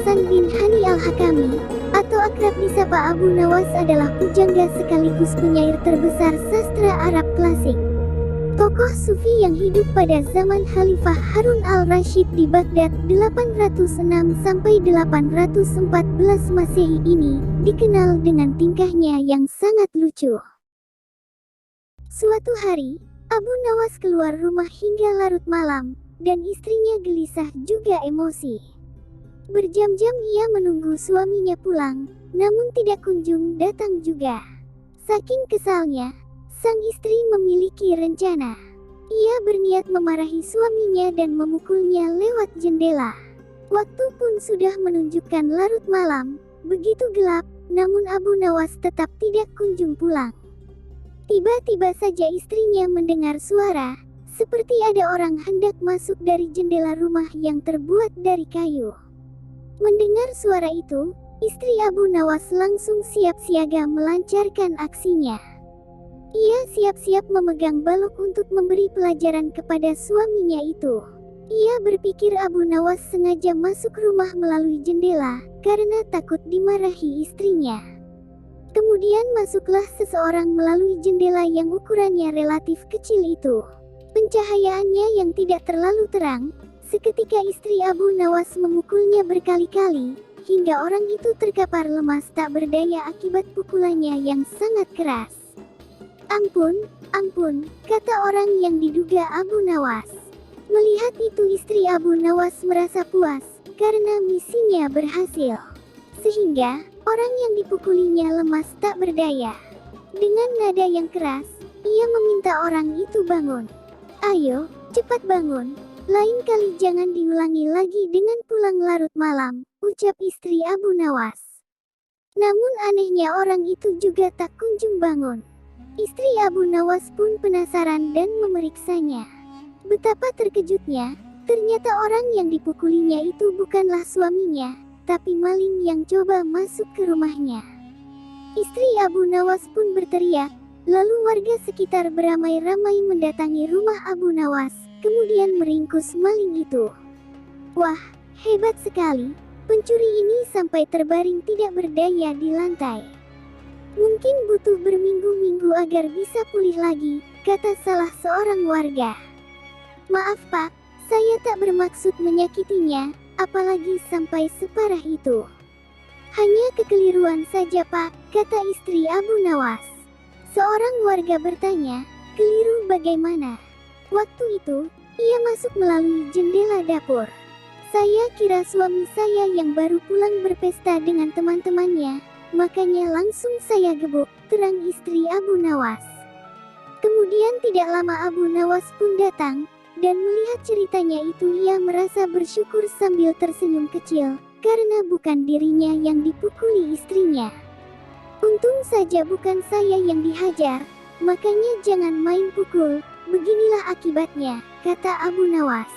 Hasan bin Hani Al-Hakami, atau akrab disapa Abu Nawas adalah pujangga sekaligus penyair terbesar sastra Arab klasik. Tokoh Sufi yang hidup pada zaman Khalifah Harun al-Rasyid di Baghdad 806–814 Masehi ini dikenal dengan tingkahnya yang sangat lucu. Suatu hari, Abu Nawas keluar rumah hingga larut malam, dan istrinya gelisah juga emosi. Berjam-jam ia menunggu suaminya pulang, namun tidak kunjung datang juga. Saking kesalnya, sang istri memiliki rencana. Ia berniat memarahi suaminya dan memukulnya lewat jendela. Waktu pun sudah menunjukkan larut malam, begitu gelap, namun Abu Nawas tetap tidak kunjung pulang. Tiba-tiba saja istrinya mendengar suara, seperti ada orang hendak masuk dari jendela rumah yang terbuat dari kayu. Mendengar suara itu, istri Abu Nawas langsung siap siaga melancarkan aksinya. Ia siap-siap memegang balok untuk memberi pelajaran kepada suaminya itu. Ia berpikir Abu Nawas sengaja masuk rumah melalui jendela, karena takut dimarahi istrinya. Kemudian masuklah seseorang melalui jendela yang ukurannya relatif kecil itu. Pencahayaannya yang tidak terlalu terang, seketika istri Abu Nawas memukulnya berkali-kali, hingga orang itu terkapar lemas tak berdaya akibat pukulannya yang sangat keras. Ampun, ampun, kata orang yang diduga Abu Nawas. Melihat itu istri Abu Nawas merasa puas, karena misinya berhasil. Sehingga, orang yang dipukulinya lemas tak berdaya. Dengan nada yang keras, ia meminta orang itu bangun. Ayo, cepat bangun, lain kali jangan diulangi lagi dengan pulang larut malam, ucap istri Abu Nawas. Namun anehnya orang itu juga tak kunjung bangun. Istri Abu Nawas pun penasaran dan memeriksanya. Betapa terkejutnya, ternyata orang yang dipukulinya itu bukanlah suaminya, tapi maling yang coba masuk ke rumahnya. Istri Abu Nawas pun berteriak, lalu warga sekitar beramai-ramai mendatangi rumah Abu Nawas, kemudian meringkus maling itu. Wah, hebat sekali, pencuri ini sampai terbaring tidak berdaya di lantai. Mungkin butuh berminggu-minggu agar bisa pulih lagi, kata salah seorang warga. Maaf Pak, saya tak bermaksud menyakitinya, apalagi sampai separah itu. Hanya kekeliruan saja Pak, kata istri Abu Nawas. Seorang warga bertanya, keliru bagaimana? Waktu itu, ia masuk melalui jendela dapur. Saya kira suami saya yang baru pulang berpesta dengan teman-temannya, makanya langsung saya gebuk, terang istri Abu Nawas. Kemudian tidak lama Abu Nawas pun datang, dan melihat ceritanya itu ia merasa bersyukur sambil tersenyum kecil, karena bukan dirinya yang dipukuli istrinya. Untung saja bukan saya yang dihajar, makanya jangan main pukul, beginilah akibatnya, kata Abu Nawas.